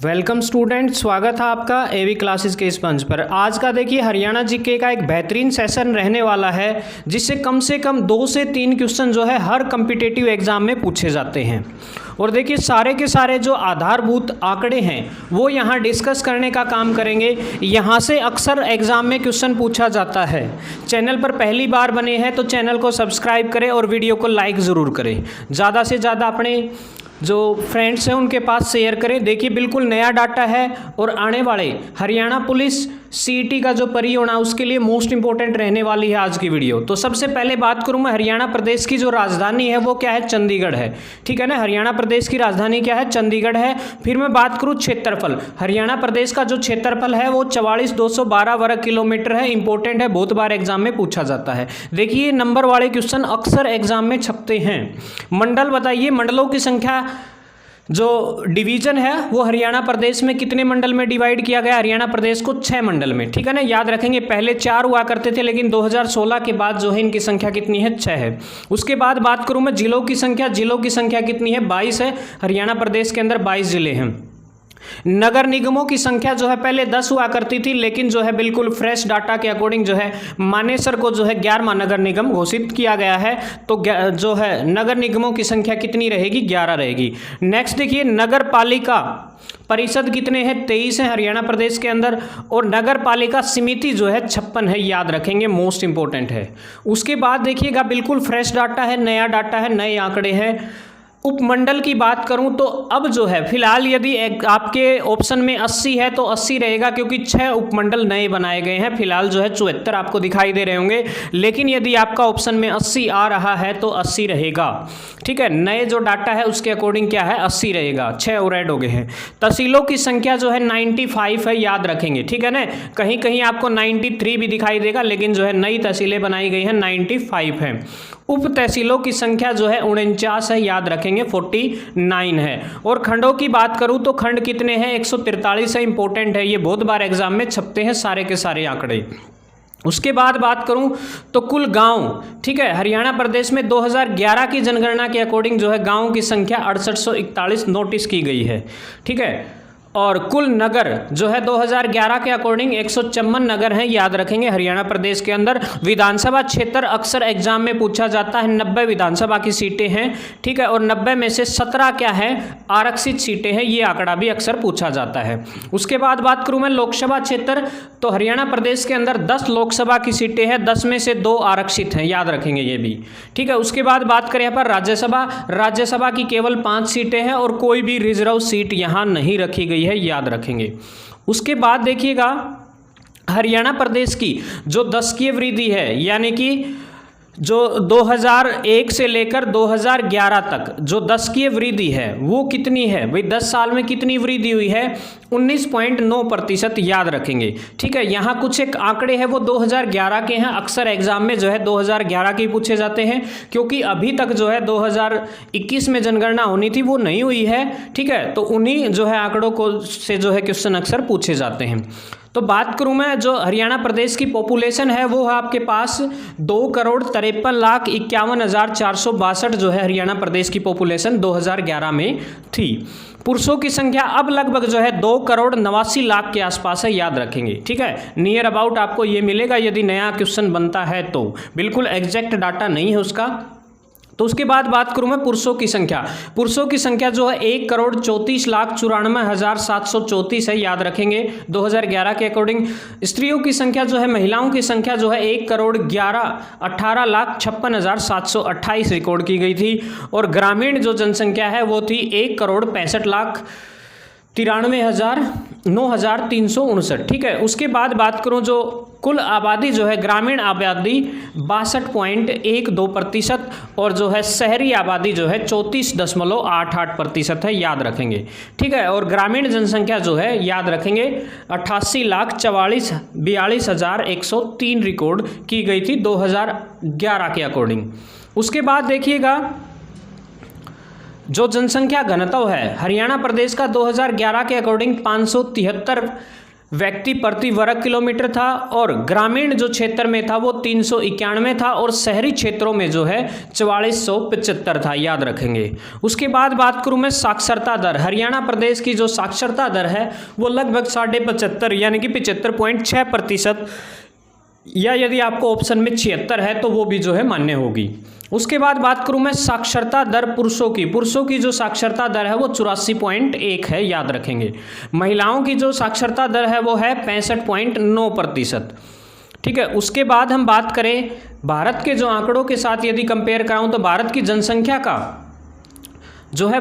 Welcome student, स्वागत है आपका एवी क्लासेस के इस मंच पर। आज का देखिए हरियाणा जीके का एक बेहतरीन सेशन रहने वाला है जिससे कम से कम 2 से 3 क्वेश्चन जो है हर कम्पिटिटिव एग्जाम में पूछे जाते हैं। और देखिए सारे के सारे जो आधारभूत आंकड़े हैं वो यहाँ डिस्कस करने का काम करेंगे। यहाँ से अक्सर एग्जाम में क्वेश्चन पूछा जाता है। चैनल पर पहली बार बने हैं तो चैनल को सब्सक्राइब करें और वीडियो को लाइक ज़रूर करें। ज़्यादा से ज़्यादा अपने जो फ्रेंड्स हैं उनके पास शेयर करें। देखिए बिल्कुल नया डाटा है और आने वाले हरियाणा पुलिस सीईटी का जो परियोजना उसके लिए मोस्ट इंपॉर्टेंट रहने वाली है आज की वीडियो। तो सबसे पहले बात करूं मैं, हरियाणा प्रदेश की जो राजधानी है वो क्या है? चंडीगढ़ है। ठीक है ना, हरियाणा प्रदेश की राजधानी क्या है? चंडीगढ़ है। फिर मैं बात करूं क्षेत्रफल, हरियाणा प्रदेश का जो क्षेत्रफल है वो 44,212 वर्ग किलोमीटर है। इंपॉर्टेंट है, बहुत बार एग्जाम में पूछा जाता है। देखिए नंबर वाले क्वेश्चन अक्सर एग्जाम में छपते हैं। मंडल बताइए, मंडलों की संख्या जो डिवीजन है वो हरियाणा प्रदेश में कितने मंडल में डिवाइड किया गया? हरियाणा प्रदेश को 6 मंडल में। ठीक है ना, याद रखेंगे पहले 4 हुआ करते थे लेकिन 2016 के बाद जो है इनकी संख्या कितनी है? 6 है। उसके बाद बात करूं मैं जिलों की संख्या, जिलों की संख्या कितनी है? 22 है। हरियाणा प्रदेश के अंदर 22 जिले हैं। नगर निगमों की संख्या जो है पहले 10 हुआ करती थी लेकिन जो है बिल्कुल फ्रेश डाटा के अकॉर्डिंग जो है मानेसर को जो है 11वां नगर निगम घोषित किया गया है। तो जो है नगर निगमों की संख्या कितनी रहेगी? 11 रहेगी। नेक्स्ट देखिए नगर पालिका परिषद कितने हैं? 23 है हरियाणा प्रदेश के अंदर। और नगर पालिका समिति जो है 56 है, याद रखेंगे, मोस्ट इंपॉर्टेंट है। उसके बाद देखिएगा बिल्कुल फ्रेश डाटा है, नया डाटा है, नए आंकड़े हैं। उपमंडल की बात करूं तो अब जो है फिलहाल यदि आपके ऑप्शन में 80 है तो 80 रहेगा क्योंकि 6 उपमंडल नए बनाए गए हैं। फिलहाल जो है 74 आपको दिखाई दे रहे होंगे, लेकिन यदि आपका ऑप्शन में 80 आ रहा है तो 80 रहेगा। ठीक है, नए जो डाटा है उसके अकॉर्डिंग क्या है? 80 रहेगा। 6 और ऐड हो गए हैं। तहसीलों की संख्या जो है 95 है, याद रखेंगे। ठीक है ना, कहीं कहीं आपको 93 भी दिखाई देगा लेकिन जो है नई तहसीलें बनाई गई हैं 95 है। उप तहसीलों की संख्या जो है 49 है, याद रखेंगे 49 है। और खंडों की बात करूं तो खंड कितने हैं? 143 है। इंपॉर्टेंट है, ये बहुत बार एग्जाम में छपते हैं सारे के सारे आंकड़े। उसके बाद बात करूं तो कुल गांव, ठीक है, हरियाणा प्रदेश में 2011 की जनगणना के अकॉर्डिंग जो है गांव की संख्या 6841 नोटिस की गई है। ठीक है, और कुल नगर जो है 2011 के अकॉर्डिंग 154 नगर हैं, याद रखेंगे हरियाणा प्रदेश के अंदर। विधानसभा क्षेत्र अक्सर एग्जाम में पूछा जाता है, 90 विधानसभा की सीटें हैं। ठीक है, और 90 में से 17 क्या है? आरक्षित सीटें हैं। ये आंकड़ा भी अक्सर पूछा जाता है। उसके बाद बात करूं मैं लोकसभा क्षेत्र, तो हरियाणा प्रदेश के अंदर 10 लोकसभा की सीटें हैं, 10 में से 2 आरक्षित हैं, याद रखेंगे ये भी। ठीक है, उसके बाद बात करें यहाँ पर राज्यसभा, राज्यसभा की केवल 5 सीटें हैं और कोई भी रिजर्व सीट यहाँ नहीं रखी गई है, याद रखेंगे। उसके बाद देखिएगा हरियाणा प्रदेश की जो दशकीय वृद्धि है, यानी कि जो 2001 से लेकर 2011 तक जो दशकीय वृद्धि है वो कितनी है? भाई 10 साल में कितनी वृद्धि हुई है? 19.9%, याद रखेंगे। ठीक है, यहाँ कुछ एक आंकड़े हैं वो 2011 के हैं। अक्सर एग्जाम में जो है 2011 के पूछे जाते हैं क्योंकि अभी तक जो है 2021 में जनगणना होनी थी वो नहीं हुई है। ठीक है, तो उन्हीं जो है आंकड़ों को से जो है क्वेश्चन अक्सर पूछे जाते हैं। तो बात करूं मैं जो हरियाणा प्रदेश की पॉपुलेशन है वो है आपके पास 2,53,51,462 जो है हरियाणा प्रदेश की पॉपुलेशन 2011 में थी। पुरुषों की संख्या अब लगभग जो है 2,89,00,000 के आसपास है, याद रखेंगे। ठीक है, नियर अबाउट आपको ये मिलेगा यदि नया क्वेश्चन बनता है तो, बिल्कुल एग्जैक्ट डाटा नहीं है उसका। तो उसके बाद बात करूं मैं पुरुषों की संख्या, पुरुषों की संख्या जो है 1,34,94,734 है, याद रखेंगे 2011 के अकॉर्डिंग। स्त्रियों की संख्या जो है, महिलाओं की संख्या जो है 1,18,56,728 रिकॉर्ड की गई थी। और ग्रामीण जो जनसंख्या है वो थी 1,65,93,9,359। ठीक है, उसके बाद बात करूं जो कुल आबादी जो है, ग्रामीण आबादी 62.12% और जो है शहरी आबादी जो है 34.88% है, याद रखेंगे। ठीक है, और ग्रामीण जनसंख्या जो है याद रखेंगे 88,42,103 रिकॉर्ड की गई थी 2011 के अकॉर्डिंग। उसके बाद देखिएगा जो जनसंख्या घनत्व है हरियाणा प्रदेश का 2011 के अकॉर्डिंग 573 व्यक्ति प्रति वर्ग किलोमीटर था, और ग्रामीण जो क्षेत्र में था वो 391 था, और शहरी क्षेत्रों में जो है 4475 था, याद रखेंगे। उसके बाद बात करूं मैं साक्षरता दर, हरियाणा प्रदेश की जो साक्षरता दर है वो लगभग 75.5 यानी कि 75.6%, या यदि आपको ऑप्शन में 76 है तो वो भी जो है मान्य होगी। उसके बाद बात करूं मैं साक्षरता दर पुरुषों की जो साक्षरता दर है वो 84.1 है, याद रखेंगे। महिलाओं की जो साक्षरता दर है वो है 65.9%, ठीक है। उसके बाद हम बात करें भारत के जो आंकड़ों के साथ यदि कंपेयर कराऊं तो भारत की जनसंख्या का जो है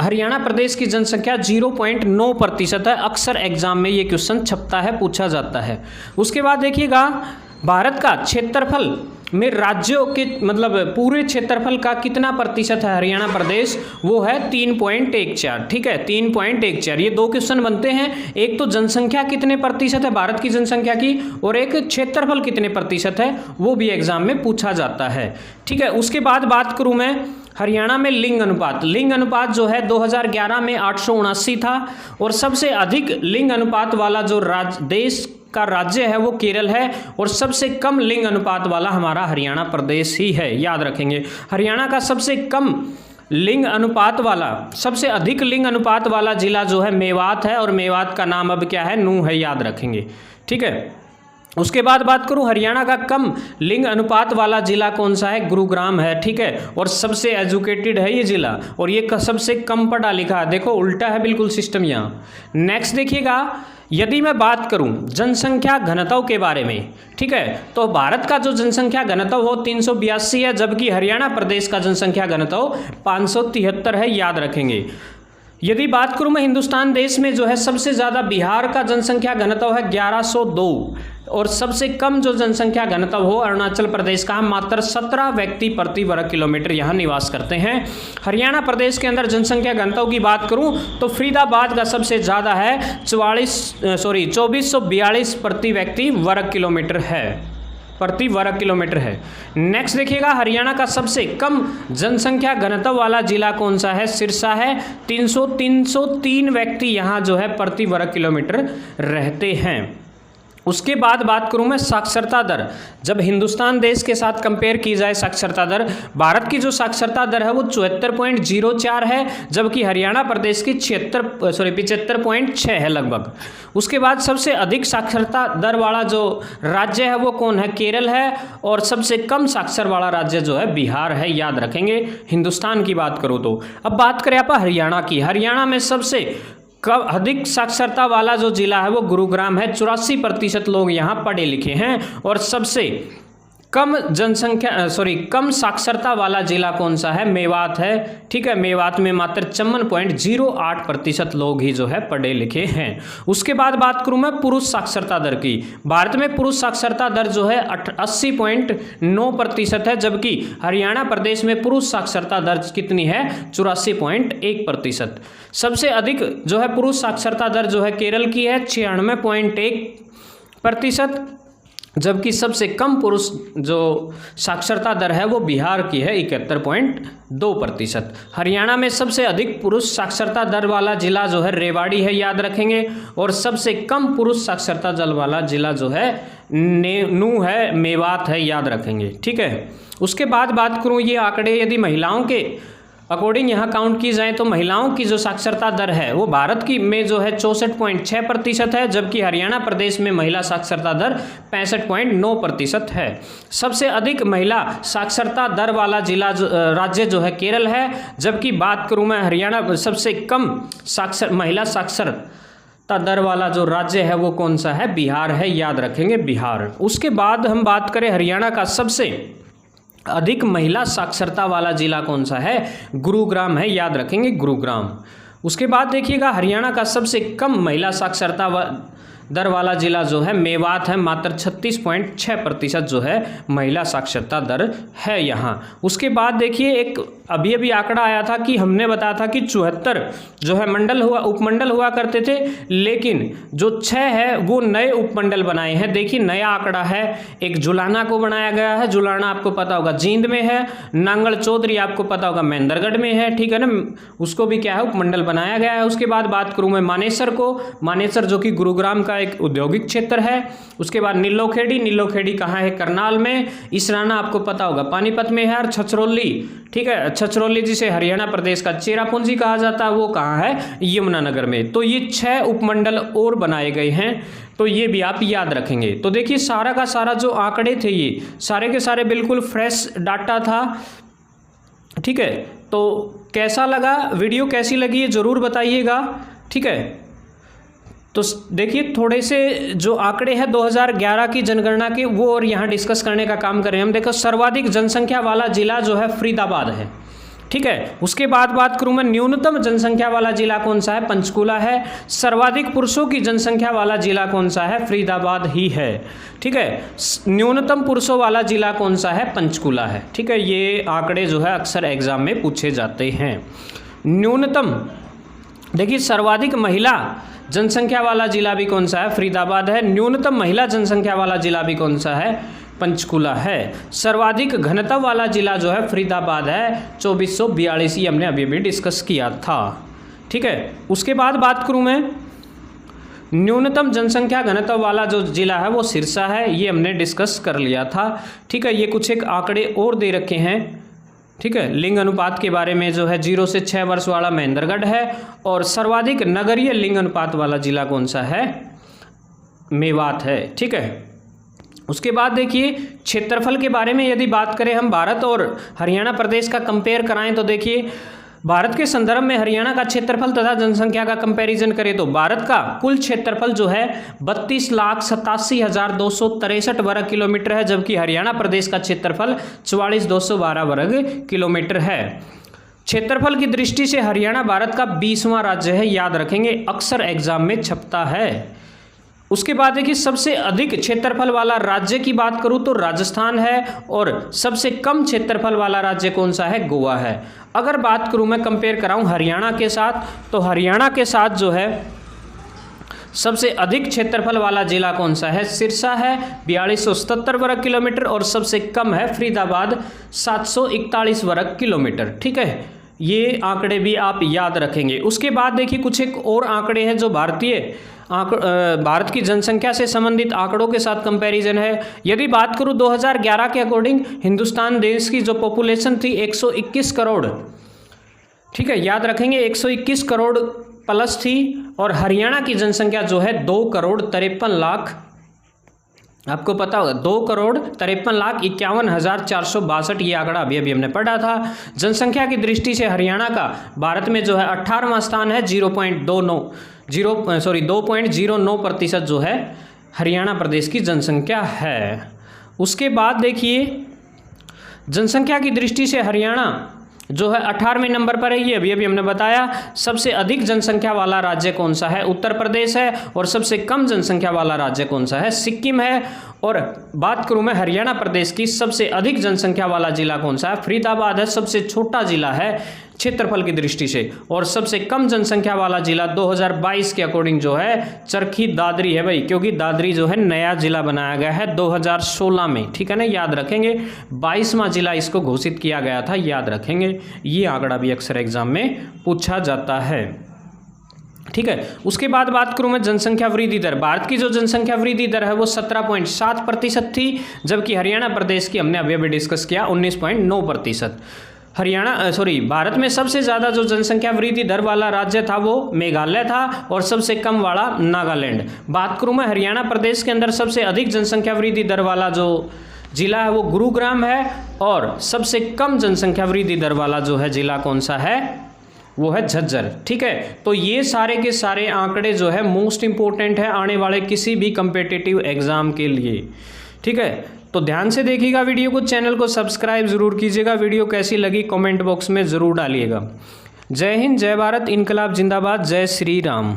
हरियाणा प्रदेश की जनसंख्या 0.9% है। अक्सर एग्जाम में ये क्वेश्चन छपता है, पूछा जाता है। उसके बाद देखिएगा भारत का क्षेत्रफल में राज्यों के मतलब पूरे क्षेत्रफल का कितना प्रतिशत है हरियाणा प्रदेश, वो है 3.14, ठीक है, 3.14। ये दो क्वेश्चन बनते हैं, एक तो जनसंख्या कितने प्रतिशत है भारत की जनसंख्या की, और एक क्षेत्रफल कितने प्रतिशत है, वो भी एग्जाम में पूछा जाता है, ठीक है। उसके बाद बात करूं मैं हरियाणा में लिंग अनुपात जो है 2011 में 879 था, और सबसे अधिक लिंग अनुपात वाला जो देश का राज्य है वो केरल है, और सबसे कम लिंग अनुपात वाला हमारा हरियाणा प्रदेश ही है, याद रखेंगे। हरियाणा का सबसे कम लिंग अनुपात वाला, सबसे अधिक लिंग अनुपात वाला जिला जो है मेवात है, और मेवात का नाम अब क्या है, नूंह है, याद रखेंगे, ठीक है। उसके बाद बात करूं हरियाणा का कम लिंग अनुपात वाला जिला कौन सा है, गुरुग्राम है, ठीक है, और सबसे एजुकेटेड है ये जिला, और ये सबसे कम पढ़ा लिखा है। देखो उल्टा है बिल्कुल सिस्टम यहाँ। नेक्स्ट देखिएगा, यदि मैं बात करूं जनसंख्या घनत्व के बारे में, ठीक है, तो भारत का जो जनसंख्या घनत्व हो 382 है, जबकि हरियाणा प्रदेश का जनसंख्या घनत्व 573 है, याद रखेंगे। यदि बात करूं मैं हिंदुस्तान देश में जो है सबसे ज़्यादा बिहार का जनसंख्या घनत्व है 1102, और सबसे कम जो जनसंख्या घनत्व हो अरुणाचल प्रदेश का, मात्र 17 व्यक्ति प्रति वर्ग किलोमीटर यहाँ निवास करते हैं। हरियाणा प्रदेश के अंदर जनसंख्या घनत्व की बात करूं तो फरीदाबाद का सबसे ज़्यादा है 2442 प्रति व्यक्ति वर्ग किलोमीटर है, नेक्स्ट देखिएगा हरियाणा का सबसे कम जनसंख्या घनत्व वाला जिला कौन सा है, सिरसा है, 303 व्यक्ति यहाँ जो है प्रति वर्ग किलोमीटर रहते हैं। उसके बाद बात करूं मैं साक्षरता दर, जब हिंदुस्तान देश के साथ कंपेयर की जाए साक्षरता दर, भारत की जो साक्षरता दर है वो 74.04 है, जबकि हरियाणा प्रदेश की 75.6 है लगभग। उसके बाद सबसे अधिक साक्षरता दर वाला जो राज्य है वो कौन है, केरल है, और सबसे कम साक्षर वाला राज्य जो है बिहार है, याद रखेंगे हिंदुस्तान की बात करूँ तो। अब बात करें आप हरियाणा की, हरियाणा में सबसे अधिक साक्षरता वाला जो जिला है वो गुरुग्राम है, 84% लोग यहाँ पढ़े लिखे हैं, और सबसे कम कम साक्षरता वाला जिला कौन सा है, मेवात है, ठीक है, मेवात में मात्र 54.08% लोग ही जो है पढ़े लिखे हैं। उसके बाद बात करूं मैं पुरुष साक्षरता दर की, भारत में पुरुष साक्षरता दर जो है 80.9% है, जबकि हरियाणा प्रदेश में पुरुष साक्षरता दर कितनी है, 84.1%। सबसे अधिक जो है पुरुष साक्षरता दर जो है केरल की है 96.1%, जबकि सबसे कम पुरुष जो साक्षरता दर है वो बिहार की है 71.2%। हरियाणा में सबसे अधिक पुरुष साक्षरता दर वाला जिला जो है रेवाड़ी है, याद रखेंगे, और सबसे कम पुरुष साक्षरता दर वाला जिला जो है नूंह है, मेवात है, याद रखेंगे, ठीक है। उसके बाद बात करूँ ये आंकड़े यदि महिलाओं के अकॉर्डिंग यहाँ काउंट की जाए तो महिलाओं की जो साक्षरता दर है वो भारत की में जो है 64.6% है, जबकि हरियाणा प्रदेश में महिला साक्षरता दर 65.9% है। सबसे अधिक महिला साक्षरता दर वाला जिला राज्य जो है केरल है, जबकि बात करूँ मैं हरियाणा सबसे कम महिला साक्षरता दर वाला जो राज्य है वो कौन सा है, बिहार है, याद रखेंगे बिहार। उसके बाद हम बात करें हरियाणा का सबसे अधिक महिला साक्षरता वाला जिला कौन सा है, गुरुग्राम है, याद रखेंगे गुरुग्राम। उसके बाद देखिएगा हरियाणा का सबसे कम महिला साक्षरता दर वाला जिला जो है मेवात है, मात्र 36.6% जो है महिला साक्षरता दर है यहाँ। उसके बाद देखिए एक अभी आंकड़ा आया था कि हमने बताया था कि 74 जो है उपमंडल हुआ करते थे, लेकिन जो 6 है वो नए उपमंडल बनाए हैं। देखिए नया आंकड़ा है, एक जुलाना को बनाया गया है, जुलाना आपको पता होगा जींद में है, नांगल चौधरी आपको पता होगा महेंद्रगढ़ में है, ठीक है ना, उसको भी क्या है उपमंडल बनाया गया है। उसके बाद बात करूँ मैं मानेसर को, मानेसर जो कि गुरुग्राम का का एक औद्योगिक क्षेत्र है। उसके बाद नीलोखेड़ी, नीलोखेड़ी कहाँ है? करनाल में। इसराना आपको पता होगा पानीपत में है। और छछरौली, ठीक है, छछरौली जिसे हरियाणा प्रदेश का चेरापूंजी कहा जाता है, वो कहाँ है? यमुनानगर में। तो ये 6 उपमंडल और बनाए गए हैं, तो ये भी आप याद रखेंगे। तो देखिए सारा का सारा जो आंकड़े थे ये सारे के सारे बिल्कुल फ्रेश डाटा था, ठीक है। तो कैसा लगा वीडियो, कैसी लगी ये ज़रूर बताइएगा, ठीक है। तो देखिए थोड़े से जो आंकड़े हैं 2011 की जनगणना के वो और यहाँ डिस्कस करने का काम करें हम। देखो सर्वाधिक जनसंख्या वाला जिला जो है फरीदाबाद है, ठीक है। उसके बाद बात करूं मैं न्यूनतम जनसंख्या वाला जिला कौन सा है? पंचकुला है। सर्वाधिक पुरुषों की जनसंख्या वाला जिला कौन सा है? फरीदाबाद ही है, ठीक है। न्यूनतम पुरुषों वाला जिला कौन सा है? पंचकुला है, ठीक है। ये आंकड़े जो है अक्सर एग्जाम में पूछे जाते हैं। न्यूनतम, देखिए सर्वाधिक महिला जनसंख्या वाला जिला भी कौन सा है? फरीदाबाद है। न्यूनतम महिला जनसंख्या वाला जिला भी कौन सा है? पंचकुला है। सर्वाधिक घनत्व वाला जिला जो है फरीदाबाद है, 2442, ये हमने अभी भी डिस्कस किया था, ठीक है। उसके बाद बात करूं मैं न्यूनतम जनसंख्या घनत्व वाला जो जिला है वो सिरसा है, ये हमने डिस्कस कर लिया था, ठीक है। ये कुछ एक आंकड़े और दे रखे हैं, ठीक है। लिंग अनुपात के बारे में जो है 0 से 6 वर्ष वाला महेंद्रगढ़ है। और सर्वाधिक नगरीय लिंग अनुपात वाला जिला कौन सा है? मेवात है, ठीक है। उसके बाद देखिए क्षेत्रफल के बारे में यदि बात करें हम भारत और हरियाणा प्रदेश का कंपेयर कराएं तो देखिए भारत के संदर्भ में हरियाणा का क्षेत्रफल तथा जनसंख्या का कंपैरिजन करें तो भारत का कुल क्षेत्रफल जो है 32,87,263 वर्ग किलोमीटर है, जबकि हरियाणा प्रदेश का क्षेत्रफल 44,212 वर्ग किलोमीटर है। क्षेत्रफल की दृष्टि से हरियाणा भारत का 20वां राज्य है, याद रखेंगे, अक्सर एग्जाम में छपता है। उसके बाद देखिए सबसे अधिक क्षेत्रफल वाला राज्य की बात करूं तो राजस्थान है, और सबसे कम क्षेत्रफल वाला राज्य कौन सा है? गोवा है। अगर बात करूं मैं कंपेयर कराऊं हरियाणा के साथ, तो हरियाणा के साथ जो है सबसे अधिक क्षेत्रफल वाला जिला कौन सा है? सिरसा है, 4277 वर्ग किलोमीटर, और सबसे कम है फरीदाबाद, 741 वर्ग किलोमीटर, ठीक है। ये आंकड़े भी आप याद रखेंगे। उसके बाद देखिए कुछ एक और आंकड़े हैं जो भारत की जनसंख्या से संबंधित आंकड़ों के साथ कंपैरिजन है। यदि बात करूं 2011 के अकॉर्डिंग हिंदुस्तान देश की जो पॉपुलेशन थी 121 करोड़, ठीक है, याद रखेंगे 121 करोड़ प्लस थी, और हरियाणा की जनसंख्या जो है 2,53,00,000, आपको पता होगा 2,53,51,462, ये आंकड़ा अभी हमने पढ़ा था। जनसंख्या की दृष्टि से हरियाणा का भारत में जो है 18वां स्थान है, 2.09% जो है हरियाणा प्रदेश की जनसंख्या है। उसके बाद देखिए जनसंख्या की दृष्टि से हरियाणा जो है 18वें नंबर पर है, ये अभी हमने बताया। सबसे अधिक जनसंख्या वाला राज्य कौन सा है? उत्तर प्रदेश है। और सबसे कम जनसंख्या वाला राज्य कौन सा है? सिक्किम है। और बात करूं मैं हरियाणा प्रदेश की सबसे अधिक जनसंख्या वाला जिला कौन सा है? फरीदाबाद है, सबसे छोटा जिला है क्षेत्रफल की दृष्टि से। और सबसे कम जनसंख्या वाला जिला 2022 के अकॉर्डिंग जो है चरखी दादरी है भाई, क्योंकि दादरी जो है नया जिला बनाया गया है 2016 में, ठीक है ना, याद रखेंगे। 22वां जिला इसको घोषित किया गया था, याद रखेंगे। ये आंकड़ा भी अक्सर एग्जाम में पूछा जाता है, ठीक है। उसके बाद बात करूं मैं जनसंख्या वृद्धि दर। भारत की जो जनसंख्या वृद्धि दर है वो 17.7% थी, जबकि हरियाणा प्रदेश की हमने अभी डिस्कस किया 19.9%। भारत में सबसे ज़्यादा जो जनसंख्या वृद्धि दर वाला राज्य था वो मेघालय था, और सबसे कम वाला नागालैंड। बात करूं मैं हरियाणा प्रदेश के अंदर सबसे अधिक जनसंख्या वृद्धि दर वाला जो जिला है वो गुरुग्राम है, और सबसे कम जनसंख्या वृद्धि दर वाला जो है जिला कौन सा है? वो है झज्जर, ठीक है। तो ये सारे के सारे आंकड़े जो है मोस्ट इंपॉर्टेंट है आने वाले किसी भी कम्पिटिटिव एग्जाम के लिए, ठीक है। तो ध्यान से देखिएगा वीडियो को, चैनल को सब्सक्राइब जरूर कीजिएगा। वीडियो कैसी लगी कमेंट बॉक्स में ज़रूर डालिएगा। जय हिंद, जय भारत, इनकलाब जिंदाबाद, जय श्री राम।